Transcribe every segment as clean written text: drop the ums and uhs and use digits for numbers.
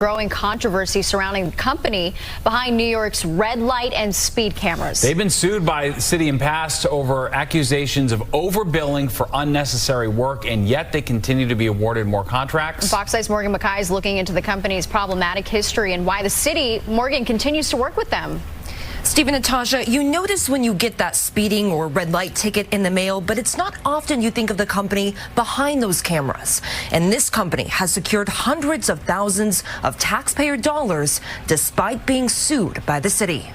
Growing controversy surrounding the company behind New York's red light and speed cameras. They've been sued by the city in past over accusations of overbilling for unnecessary work, and yet they continue to be awarded more contracts. Fox 8's Morgan Mackay is looking into the company's problematic history and why the city, Morgan, continues to work with them. Steve and Natasha, you notice when you get that speeding or red light ticket in the mail, but it's not often you think of the company behind those cameras. And this company has secured hundreds of thousands of taxpayer dollars despite being sued by the city.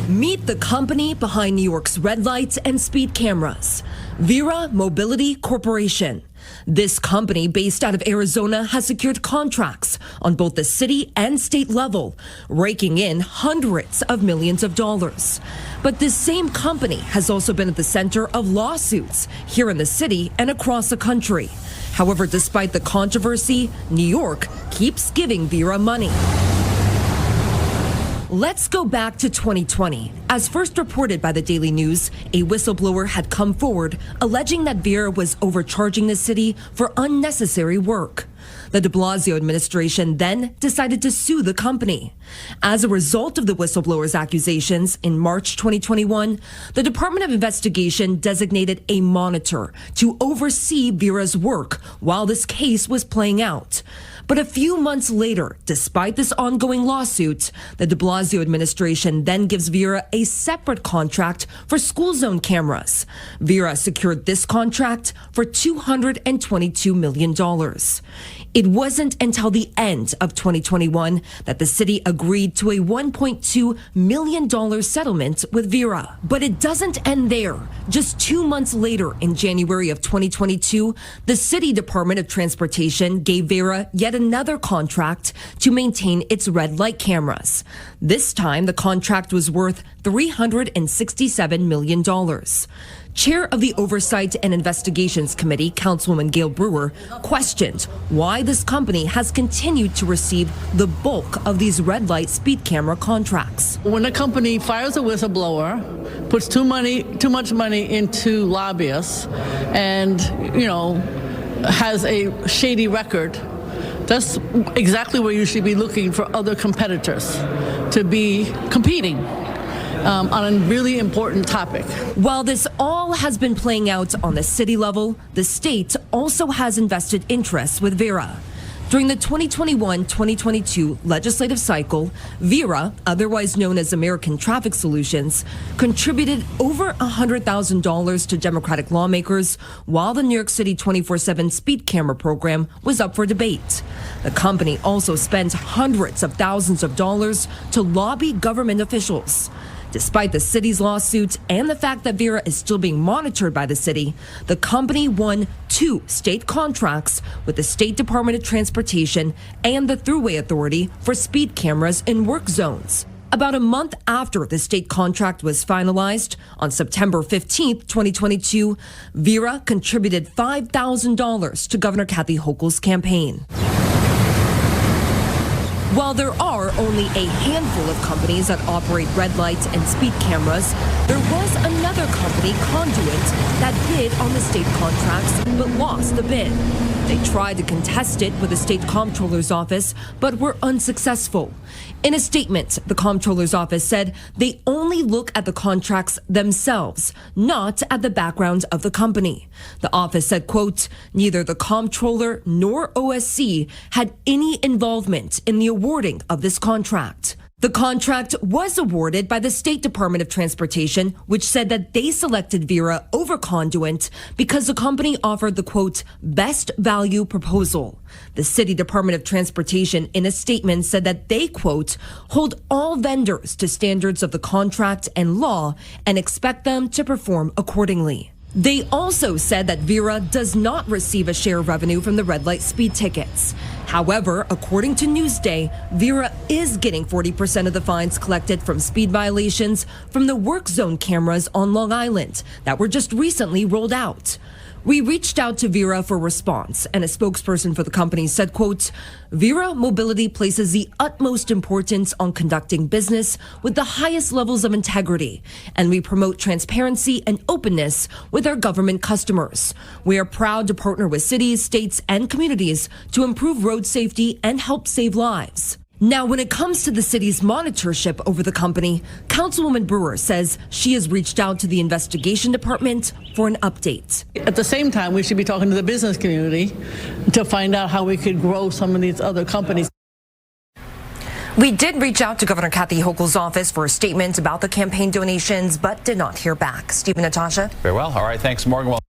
Meet the company behind New York's red lights and speed cameras, Vera Mobility Corporation. This company, based out of Arizona, has secured contracts on both the city and state level, raking in hundreds of millions of dollars. But this same company has also been at the center of lawsuits here in the city and across the country. However, despite the controversy, New York keeps giving Vera money. Let's go back to 2020. As first reported by the Daily News, a whistleblower had come forward alleging that Vera was overcharging the city for unnecessary work. The de Blasio administration then decided to sue the company. As a result of the whistleblower's accusations, in March 2021, the Department of Investigation designated a monitor to oversee Vera's work while this case was playing out. But a few months later, despite this ongoing lawsuit, the de Blasio administration then gives Vera a separate contract for school zone cameras. Vera secured this contract for $222 million. It wasn't until the end of 2021 that the city agreed to a $1.2 million settlement with Vera. But it doesn't end there. Just 2 months later, in January of 2022, the City Department of Transportation gave Vera yet another contract to maintain its red light cameras. This time, the contract was worth $367 million. Chair of the Oversight and Investigations Committee, Councilwoman Gail Brewer, questioned why this company has continued to receive the bulk of these red light speed camera contracts. When a company fires a whistleblower, puts too much money into lobbyists, and, has a shady record, that's exactly where you should be looking for other competitors to be competing on a really important topic. While this all has been playing out on the city level, the state also has invested interests with Vera. During the 2021-2022 legislative cycle, Vera, otherwise known as American Traffic Solutions, contributed over $100,000 to Democratic lawmakers while the New York City 24/7 speed camera program was up for debate. The company also spent hundreds of thousands of dollars to lobby government officials. Despite the city's lawsuit and the fact that Vera is still being monitored by the city, the company won 2 state contracts with the State Department of Transportation and the Thruway Authority for speed cameras in work zones. About a month after the state contract was finalized, on September 15, 2022, Vera contributed $5,000 to Governor Kathy Hochul's campaign. While there are only a handful of companies that operate red lights and speed cameras, there was another company, Conduit, that bid on the state contracts but lost the bid. They tried to contest it with the state comptroller's office but were unsuccessful. In a statement, the comptroller's office said they only look at the contracts themselves, not at the background of the company. The office said, quote, neither the comptroller nor OSC had any involvement in the awarding of this contract. The contract was awarded by the State Department of Transportation, which said that they selected Vera over Conduit because the company offered the, quote, best value proposal. The City Department of Transportation, in a statement, said that they, quote, hold all vendors to standards of the contract and law and expect them to perform accordingly. They also said that Vera does not receive a share of revenue from the red light speed tickets. However, according to Newsday, Vera is getting 40% of the fines collected from speed violations from the work zone cameras on Long Island that were just recently rolled out. We reached out to Vera for response, and a spokesperson for the company said, quote, Vera Mobility places the utmost importance on conducting business with the highest levels of integrity, and we promote transparency and openness with our government customers. We are proud to partner with cities, states, and communities to improve road safety and help save lives. Now, when it comes to the city's monitorship over the company, Councilwoman Brewer says she has reached out to the investigation department for an update. At the same time, we should be talking to the business community to find out how we could grow some of these other companies. We did reach out to Governor Kathy Hochul's office for a statement about the campaign donations, but did not hear back. Steve and Natasha. Very well. All right. Thanks, Morgan. Well